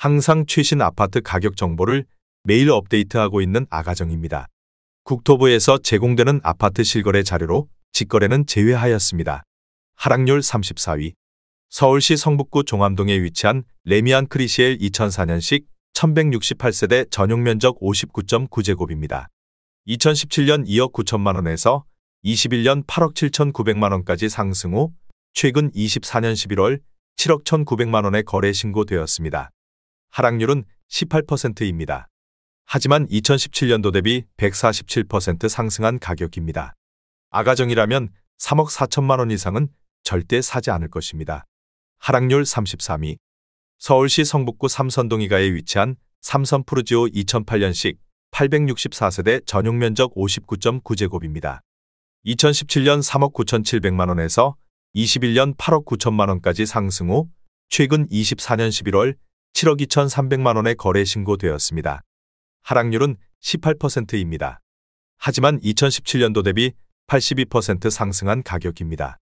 항상 최신 아파트 가격 정보를 매일 업데이트하고 있는 아가정입니다. 국토부에서 제공되는 아파트 실거래 자료로 직거래는 제외하였습니다. 하락률 34위. 서울시 성북구 종암동에 위치한 레미안 크리시엘 2004년식 1168세대 전용면적 59.9제곱입니다. 2017년 2억 9천만 원에서 21년 8억 7,900만 원까지 상승 후 최근 24년 11월 7억 1,900만 원에 거래 신고되었습니다. 하락률은 18%입니다. 하지만 2017년도 대비 147% 상승한 가격입니다. 아가정이라면 3억 4천만 원 이상은 절대 사지 않을 것입니다. 하락률 33위. 서울시 성북구 삼선동이가에 위치한 삼선 푸르지오 2008년식 864세대 전용면적 59.9제곱입니다. 2017년 3억 9,700만 원에서 21년 8억 9천만 원까지 상승 후 최근 24년 11월 7억 2,300만 원에 거래 신고되었습니다. 하락률은 18%입니다. 하지만 2017년도 대비 82% 상승한 가격입니다.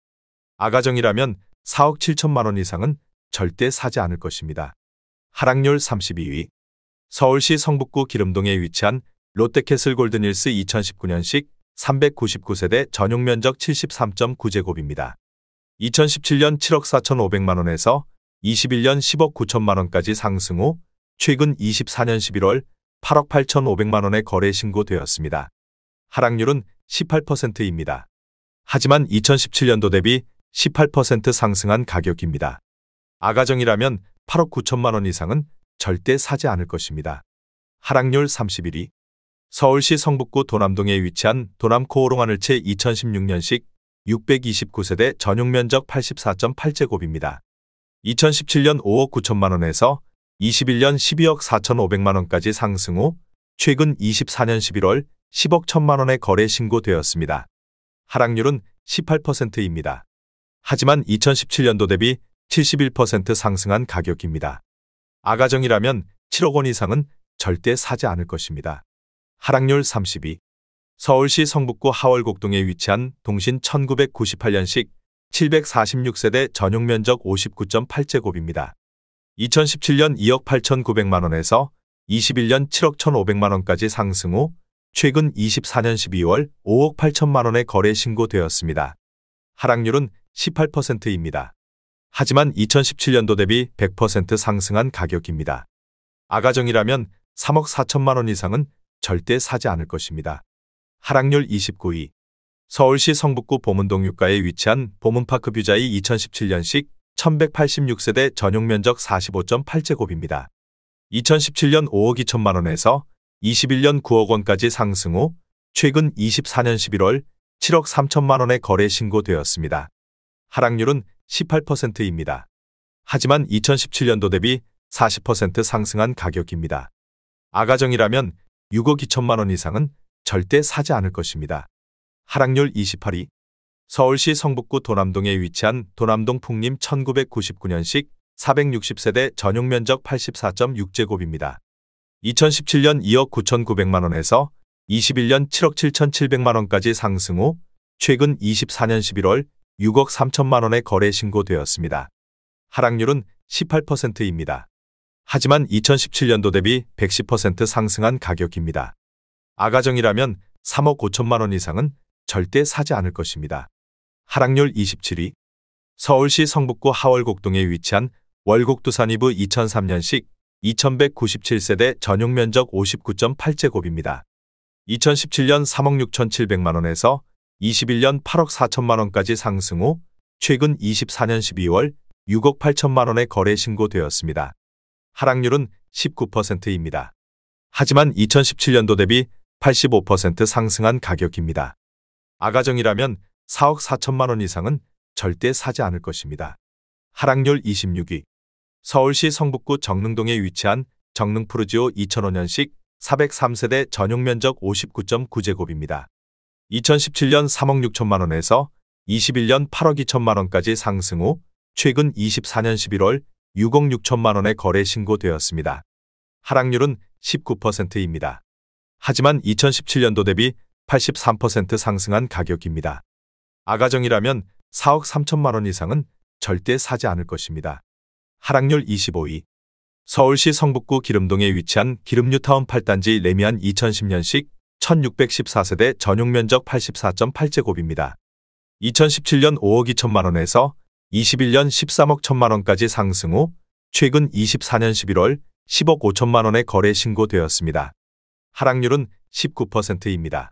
아가정이라면 4억 7천만 원 이상은 절대 사지 않을 것입니다. 하락률 32위. 서울시 성북구 기름동에 위치한 롯데캐슬 골든힐스 2019년식 399세대 전용면적 73.9제곱입니다. 2017년 7억 4,500만 원에서 21년 10억 9천만 원까지 상승 후 최근 24년 11월 8억 8,500만 원에 거래 신고되었습니다. 하락률은 18%입니다. 하지만 2017년도 대비 18% 상승한 가격입니다. 아가정이라면 8억 9천만 원 이상은 절대 사지 않을 것입니다. 하락률 31위. 서울시 성북구 도남동에 위치한 도남코오롱하늘채 2016년식 629세대 전용면적 84.8제곱입니다. 2017년 5억 9천만 원에서 21년 12억 4,500만 원까지 상승 후 최근 24년 11월 10억 1천만 원에 거래 신고되었습니다. 하락률은 18%입니다. 하지만 2017년도 대비 71% 상승한 가격입니다. 아가정이라면 7억 원 이상은 절대 사지 않을 것입니다. 하락률 32. 서울시 성북구 하월곡동에 위치한 동신 1998년식 746세대 전용면적 59.8제곱입니다. 2017년 2억 8,900만 원에서 21년 7억 1,500만 원까지 상승 후 최근 24년 12월 5억 8천만 원에 거래 신고되었습니다. 하락률은 18%입니다. 하지만 2017년도 대비 100% 상승한 가격입니다. 아가정이라면 3억 4천만 원 이상은 절대 사지 않을 것입니다. 하락률 29위. 서울시 성북구 보문동 유가에 위치한 보문파크 뷰자이 2017년식 1186세대 전용면적 45.8제곱입니다. 2017년 5억 2천만 원에서 21년 9억 원까지 상승 후 최근 24년 11월 7억 3천만 원에 거래 신고되었습니다. 하락률은 18%입니다. 하지만 2017년도 대비 40% 상승한 가격입니다. 아가정이라면 6억 2천만 원 이상은 절대 사지 않을 것입니다. 하락률 28위. 서울시 성북구 도남동에 위치한 도남동 풍림 1999년식 460세대 전용면적 84.6제곱입니다. 2017년 2억 9,900만 원에서 21년 7억 7,700만 원까지 상승 후 최근 24년 11월 6억 3천만 원에 거래 신고되었습니다. 하락률은 18%입니다. 하지만 2017년도 대비 110% 상승한 가격입니다. 아가정이라면 3억 5천만 원 이상은 절대 사지 않을 것입니다. 하락률 27위. 서울시 성북구 하월곡동에 위치한 월곡두산이브 2003년식 2197세대 전용면적 59.8제곱입니다. 2017년 3억 6,700만 원에서 21년 8억 4천만 원까지 상승 후 최근 24년 12월 6억 8천만 원에 거래 신고되었습니다. 하락률은 19%입니다. 하지만 2017년도 대비 85% 상승한 가격입니다. 아가정이라면 4억 4천만 원 이상은 절대 사지 않을 것입니다. 하락률 26위. 서울시 성북구 정릉동에 위치한 정릉푸르지오 2005년식 403세대 전용면적 59.9제곱입니다. 2017년 3억 6천만 원에서 21년 8억 2천만 원까지 상승 후 최근 24년 11월 6억 6천만 원에 거래 신고되었습니다. 하락률은 19%입니다. 하지만 2017년도 대비 83% 상승한 가격입니다. 아가정이라면 4억 3천만 원 이상은 절대 사지 않을 것입니다. 하락률 25위. 서울시 성북구 기름동에 위치한 기름뉴타운 8단지 레미안 2010년식 1614세대 전용 면적 84.8제곱입니다. 2017년 5억 2천만 원에서 21년 13억 1천만 원까지 상승 후 최근 24년 11월 10억 5천만 원에 거래 신고되었습니다. 하락률은 19%입니다.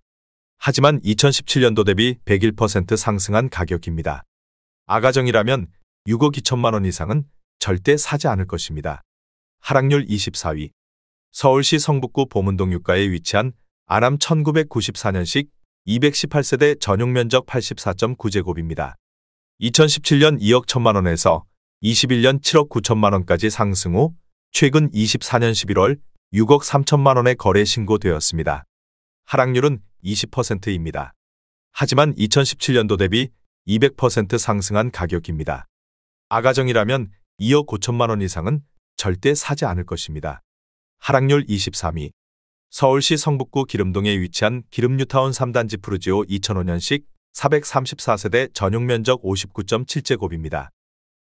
하지만 2017년도 대비 101% 상승한 가격입니다. 아가정이라면 6억 2천만 원 이상은 절대 사지 않을 것입니다. 하락률 24위. 서울시 성북구 보문동 유가에 위치한 아남 1994년식 218세대 전용 면적 84.9제곱입니다. 2017년 2억 1천만 원에서 21년 7억 9천만 원까지 상승 후 최근 24년 11월 6억 3천만 원에 거래 신고되었습니다. 하락률은 20%입니다. 하지만 2017년도 대비 200% 상승한 가격입니다. 아가정이라면 2억 5천만 원 이상은 절대 사지 않을 것입니다. 하락률 23위. 서울시 성북구 기름동에 위치한 기름뉴타운 3단지 푸르지오 2005년식 434세대 전용 면적 59.7제곱입니다.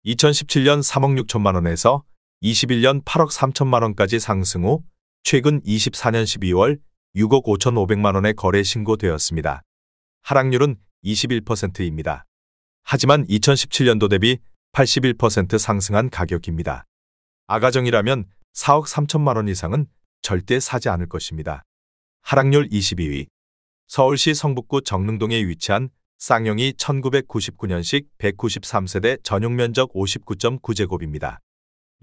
2017년 3억 6천만 원에서 21년 8억 3천만 원까지 상승 후 최근 24년 12월 6억 5,500만 원에 거래 신고되었습니다. 하락률은 21%입니다. 하지만 2017년도 대비 81% 상승한 가격입니다. 아가정이라면 4억 3천만 원 이상은 절대 사지 않을 것입니다. 하락률 22위. 서울시 성북구 정릉동에 위치한 쌍용이 1999년식 193세대 전용 면적 59.9제곱입니다.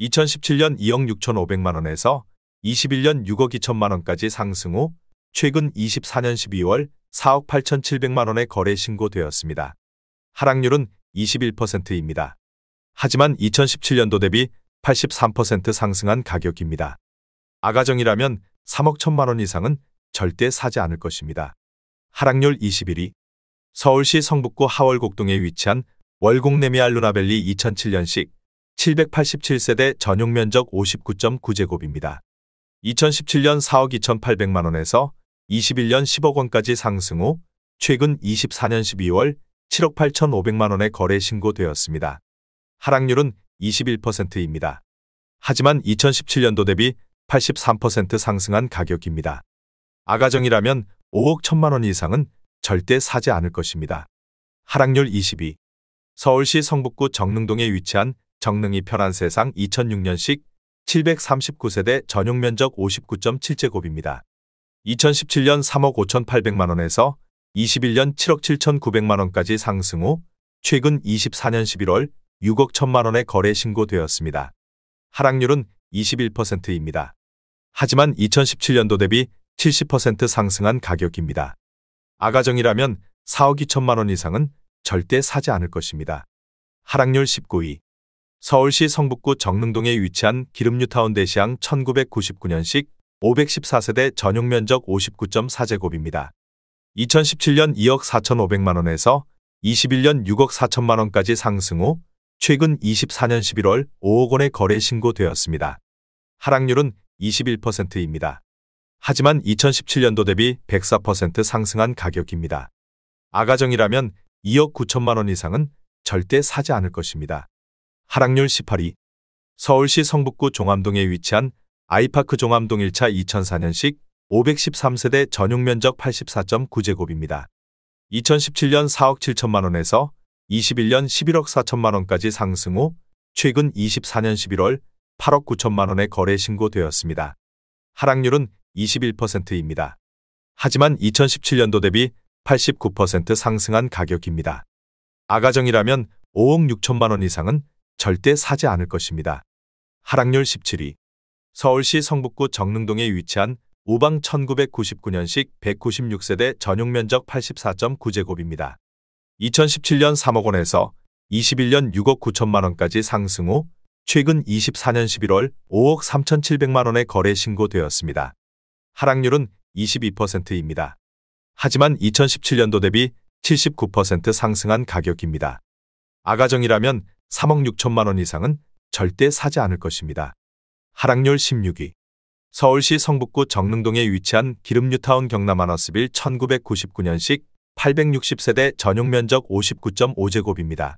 2017년 2억 6,500만 원에서 21년 6억 2천만 원까지 상승 후 최근 24년 12월 4억 8,700만 원에 거래 신고되었습니다. 하락률은 21%입니다. 하지만 2017년도 대비 83% 상승한 가격입니다. 아가정이라면 3억 1천만 원 이상은 절대 사지 않을 것입니다. 하락률 21위. 서울시 성북구 하월곡동에 위치한 월곡레미안 루나밸리 2007년식 787세대 전용 면적 59.9제곱입니다. 2017년 4억 2,800만 원에서 21년 10억 원까지 상승 후 최근 24년 12월 7억 8,500만 원에 거래 신고되었습니다. 하락률은 21%입니다. 하지만 2017년도 대비 83% 상승한 가격입니다. 아가정이라면 5억 1천만 원 이상은 절대 사지 않을 것입니다. 하락률 22. 서울시 성북구 정릉동에 위치한 정릉이 편한 세상 2006년식 739세대 전용 면적 59.7제곱입니다. 2017년 3억 5,800만 원에서 21년 7억 7,900만 원까지 상승 후 최근 24년 11월 6억 1천만 원에 거래 신고되었습니다. 하락률은 21%입니다. 하지만 2017년도 대비 70% 상승한 가격입니다. 아가정이라면 4억 2천만 원 이상은 절대 사지 않을 것입니다. 하락률 19위. 서울시 성북구 정릉동에 위치한 기름뉴타운 대시양 1999년식 514세대 전용 면적 59.4제곱입니다. 2017년 2억 4,500만 원에서 21년 6억 4천만 원까지 상승 후 최근 24년 11월 5억 원에 거래 신고되었습니다. 하락률은 21%입니다. 하지만 2017년도 대비 104% 상승한 가격입니다. 아가정이라면 2억 9천만 원 이상은 절대 사지 않을 것입니다. 하락률 18위. 서울시 성북구 종암동에 위치한 아이파크 종암동 1차 2004년식 513세대 전용 면적 84.9제곱입니다. 2017년 4억 7천만 원에서 21년 11억 4천만 원까지 상승 후 최근 24년 11월 8억 9천만 원에 거래 신고되었습니다. 하락률은 21%입니다. 하지만 2017년도 대비 89% 상승한 가격입니다. 아가정이라면 5억 6천만 원 이상은 절대 사지 않을 것입니다. 하락률 17위. 서울시 성북구 정릉동에 위치한 우방 1999년식 196세대 전용 면적 84.9제곱입니다. 2017년 3억 원에서 21년 6억 9천만 원까지 상승 후 최근 24년 11월 5억 3,700만 원에 거래 신고되었습니다. 하락률은 22%입니다. 하지만 2017년도 대비 79% 상승한 가격입니다. 아가정이라면 3억 6천만 원 이상은 절대 사지 않을 것입니다. 하락률 16위. 서울시 성북구 정릉동에 위치한 기름뉴타운 경남 아너스빌 1999년식 860세대 전용 면적 59.5제곱입니다.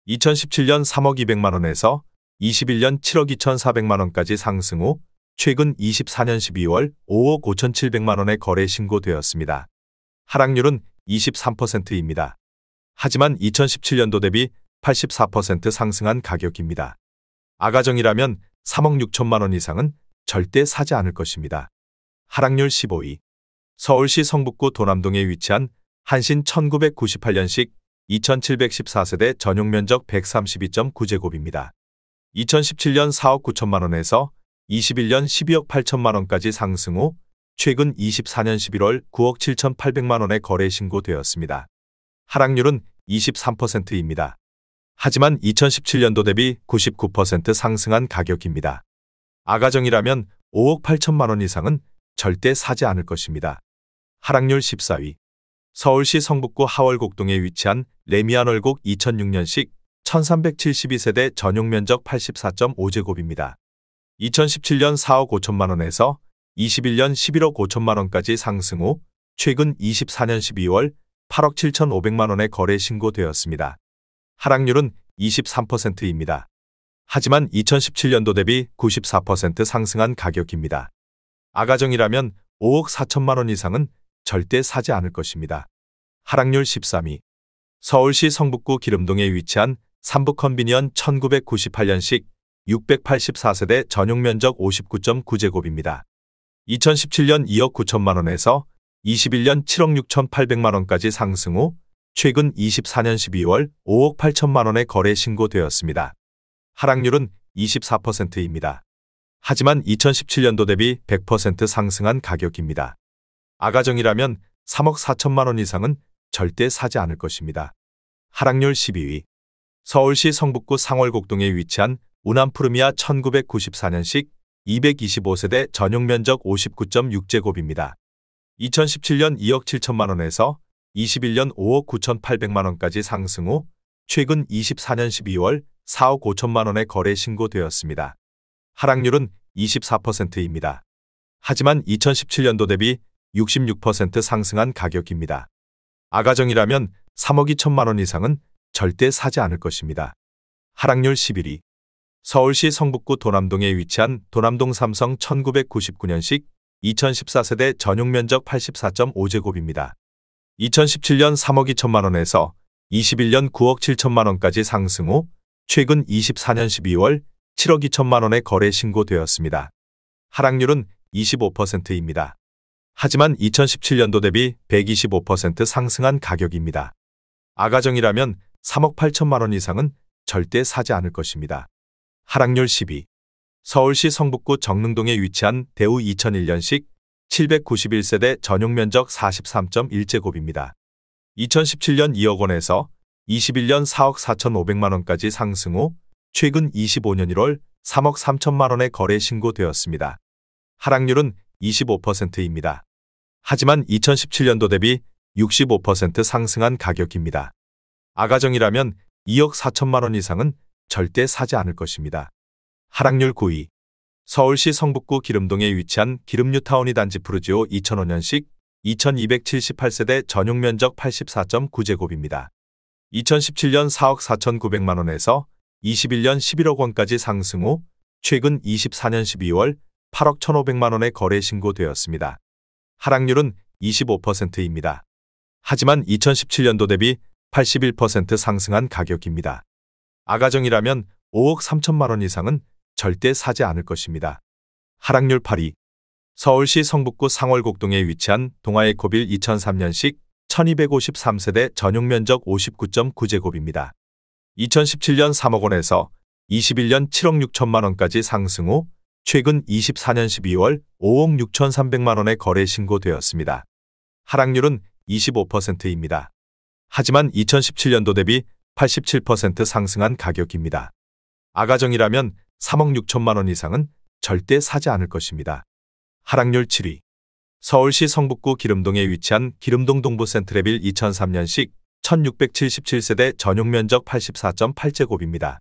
2017년 3억 200만 원에서 21년 7억 2,400만 원까지 상승 후 최근 24년 12월 5억 5,700만 원의 거래 신고되었습니다. 하락률은 23%입니다. 하지만 2017년도 대비 84% 상승한 가격입니다. 아가정이라면 3억 6천만 원 이상은 절대 사지 않을 것입니다. 하락률 15위. 서울시 성북구 도남동에 위치한 한신 1998년식 2714세대 전용 면적 132.9제곱입니다. 2017년 4억 9천만 원에서 21년 12억 8천만 원까지 상승 후 최근 24년 11월 9억 7,800만 원에 거래 신고되었습니다. 하락률은 23%입니다. 하지만 2017년도 대비 99% 상승한 가격입니다. 아가정이라면 5억 8천만 원 이상은 절대 사지 않을 것입니다. 하락률 14위. 서울시 성북구 하월곡동에 위치한 레미안 월곡 2006년식 1372세대 전용 면적 84.5제곱입니다. 2017년 4억 5천만 원에서 21년 11억 5천만 원까지 상승 후 최근 24년 12월 8억 7,500만 원에 거래 신고되었습니다. 하락률은 23%입니다. 하지만 2017년도 대비 94% 상승한 가격입니다. 아가정이라면 5억 4천만 원 이상은 절대 사지 않을 것입니다. 하락률 13위. 서울시 성북구 기름동에 위치한 삼북컨비니언 1998년식 684세대 전용 면적 59.9제곱입니다. 2017년 2억 9천만 원에서 21년 7억 6,800만 원까지 상승 후 최근 24년 12월 5억 8천만 원에 거래 신고되었습니다. 하락률은 24%입니다. 하지만 2017년도 대비 100% 상승한 가격입니다. 아가정이라면 3억 4천만 원 이상은 절대 사지 않을 것입니다. 하락률 12위. 서울시 성북구 상월곡동에 위치한 우남푸르미아 1994년식 225세대 전용 면적 59.6제곱입니다. 2017년 2억 7천만 원에서 21년 5억 9,800만 원까지 상승 후 최근 24년 12월 4억 5천만 원에 거래 신고되었습니다. 하락률은 24%입니다. 하지만 2017년도 대비 66% 상승한 가격입니다. 아가정이라면 3억 2천만 원 이상은 절대 사지 않을 것입니다. 하락률 11위. 서울시 성북구 도남동에 위치한 도남동 삼성 1999년식 2014세대 전용 면적 84.5제곱입니다. 2017년 3억 2천만 원에서 21년 9억 7천만 원까지 상승 후 최근 24년 12월 7억 2천만 원에 거래 신고되었습니다. 하락률은 25%입니다. 하지만 2017년도 대비 125% 상승한 가격입니다. 아가정이라면 3억 8천만 원 이상은 절대 사지 않을 것입니다. 하락률 10위. 서울시 성북구 정릉동에 위치한 대우 2001년식 791세대 전용 면적 43.1제곱입니다. 2017년 2억 원에서 21년 4억 4,500만 원까지 상승 후 최근 25년 1월 3억 3천만 원에 거래 신고되었습니다. 하락률은 25%입니다. 하지만 2017년도 대비 65% 상승한 가격입니다. 아가정이라면 2억 4천만 원 이상은 절대 사지 않을 것입니다. 하락률 9위. 서울시 성북구 기름동에 위치한 기름뉴타운이 단지 푸르지오 2005년식 2278세대 전용 면적 84.9제곱입니다. 2017년 4억 4,900만 원에서 21년 11억 원까지 상승 후 최근 24년 12월 8억 1,500만 원에 거래 신고되었습니다. 하락률은 25%입니다. 하지만 2017년도 대비 81% 상승한 가격입니다. 아가정이라면 5억 3천만 원 이상은 절대 사지 않을 것입니다. 하락률 8위. 서울시 성북구 상월곡동에 위치한 동아에코빌 2003년식 1253세대 전용 면적 59.9제곱입니다. 2017년 3억 원에서 21년 7억 6천만 원까지 상승 후 최근 24년 12월 5억 6,300만 원에 거래 신고되었습니다. 하락률은 25%입니다. 하지만 2017년도 대비 87% 상승한 가격입니다. 아가정이라면 3억 6천만 원 이상은 절대 사지 않을 것입니다. 하락률 7위. 서울시 성북구 기름동에 위치한 기름동 동부 센트레빌 2003년식 1677세대 전용 면적 84.8제곱입니다.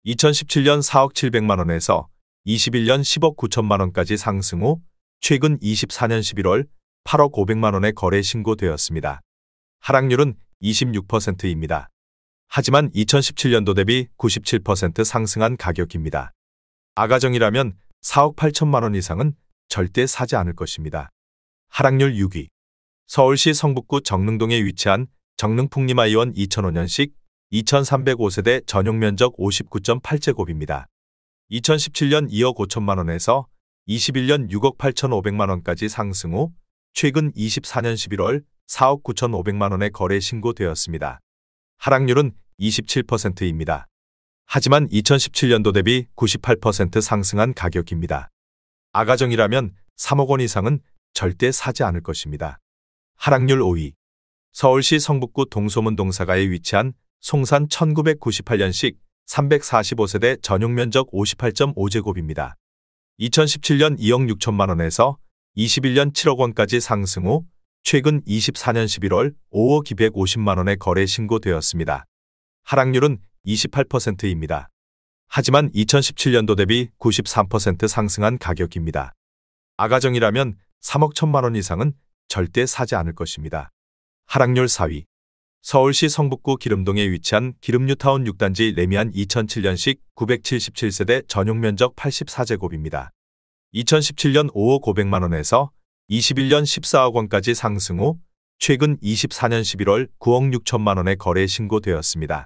2017년 4억 700만 원에서 21년 10억 9천만 원까지 상승 후 최근 24년 11월 8억 500만 원에 거래 신고되었습니다. 하락률은 26%입니다. 하지만 2017년도 대비 97% 상승한 가격입니다. 아가정이라면 4억 8천만 원 이상은 절대 사지 않을 것입니다. 하락률 6위. 서울시 성북구 정릉동에 위치한 정릉풍림아이원 2005년식 2305세대 전용면적 59.8제곱입니다. 2017년 2억 5천만 원에서 21년 6억 8천5백만 원까지 상승 후 최근 24년 11월 4억 9천5백만 원에 거래 신고되었습니다. 하락률은 27%입니다. 하지만 2017년도 대비 98% 상승한 가격입니다. 아가정이라면 3억 원 이상은 절대 사지 않을 것입니다. 하락률 5위. 서울시 성북구 동소문 동사가에 위치한 송산 1998년식 345세대 전용면적 58.5제곱입니다. 2017년 2억 6천만 원에서 21년 7억 원까지 상승 후 최근 24년 11월 5억 250만 원에 거래 신고되었습니다. 하락률은 28%입니다. 하지만 2017년도 대비 93% 상승한 가격입니다. 아가정이라면 3억 1천만 원 이상은 절대 사지 않을 것입니다. 하락률 4위. 서울시 성북구 기름동에 위치한 기름뉴타운 6단지 레미안 2007년식 977세대 전용면적 84제곱입니다. 2017년 5억 5백만 원에서 21년 14억 원까지 상승 후 최근 24년 11월 9억 6천만 원에 거래 신고되었습니다.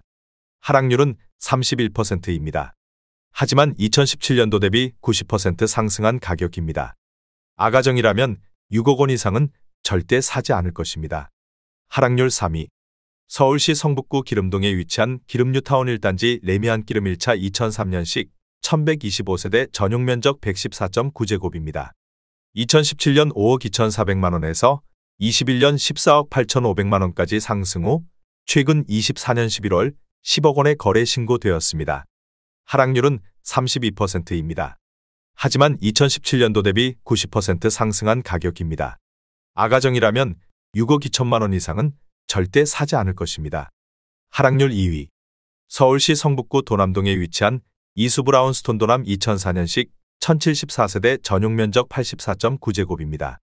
하락률은 31%입니다. 하지만 2017년도 대비 90% 상승한 가격입니다. 아가정이라면 6억 원 이상은 절대 사지 않을 것입니다. 하락률 3위. 서울시 성북구 기름동에 위치한 기름뉴타운 1단지 레미안 기름 1차 2003년식 1125세대 전용면적 114.9제곱입니다. 2017년 5억 2,400만 원에서 21년 14억 8천5백만 원까지 상승 후 최근 24년 11월 10억 원에 거래 신고되었습니다. 하락률은 32%입니다. 하지만 2017년도 대비 90% 상승한 가격입니다. 아가정이라면 6억 2천만 원 이상은 절대 사지 않을 것입니다. 하락률 2위. 서울시 성북구 도남동에 위치한 이수브라운스톤 도남 2004년식 1074세대 전용면적 84.9제곱입니다.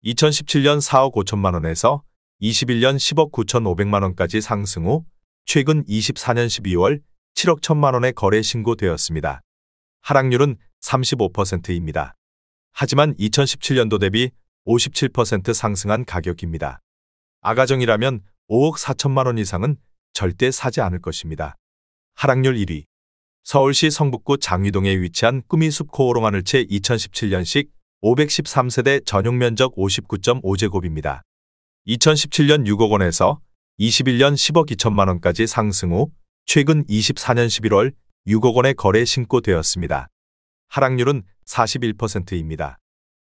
2017년 4억 5천만 원에서 21년 10억 9천5백만 원까지 상승 후 최근 24년 12월 7억 1천만 원에 거래 신고되었습니다. 하락률은 35%입니다. 하지만 2017년도 대비 57% 상승한 가격입니다. 아가정이라면 5억 4천만 원 이상은 절대 사지 않을 것입니다. 하락률 1위. 서울시 성북구 장위동에 위치한 꾸미숲 코오롱 하늘채 2017년식 513세대 전용면적 59.5제곱입니다. 2017년 6억 원에서 21년 10억 2천만 원까지 상승 후 최근 24년 11월 6억 원에 거래 신고되었습니다. 하락률은 41%입니다.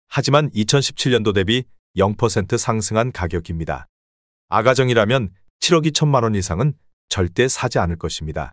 하지만 2017년도 대비 0% 상승한 가격입니다. 아가정이라면 7억 2천만 원 이상은 절대 사지 않을 것입니다.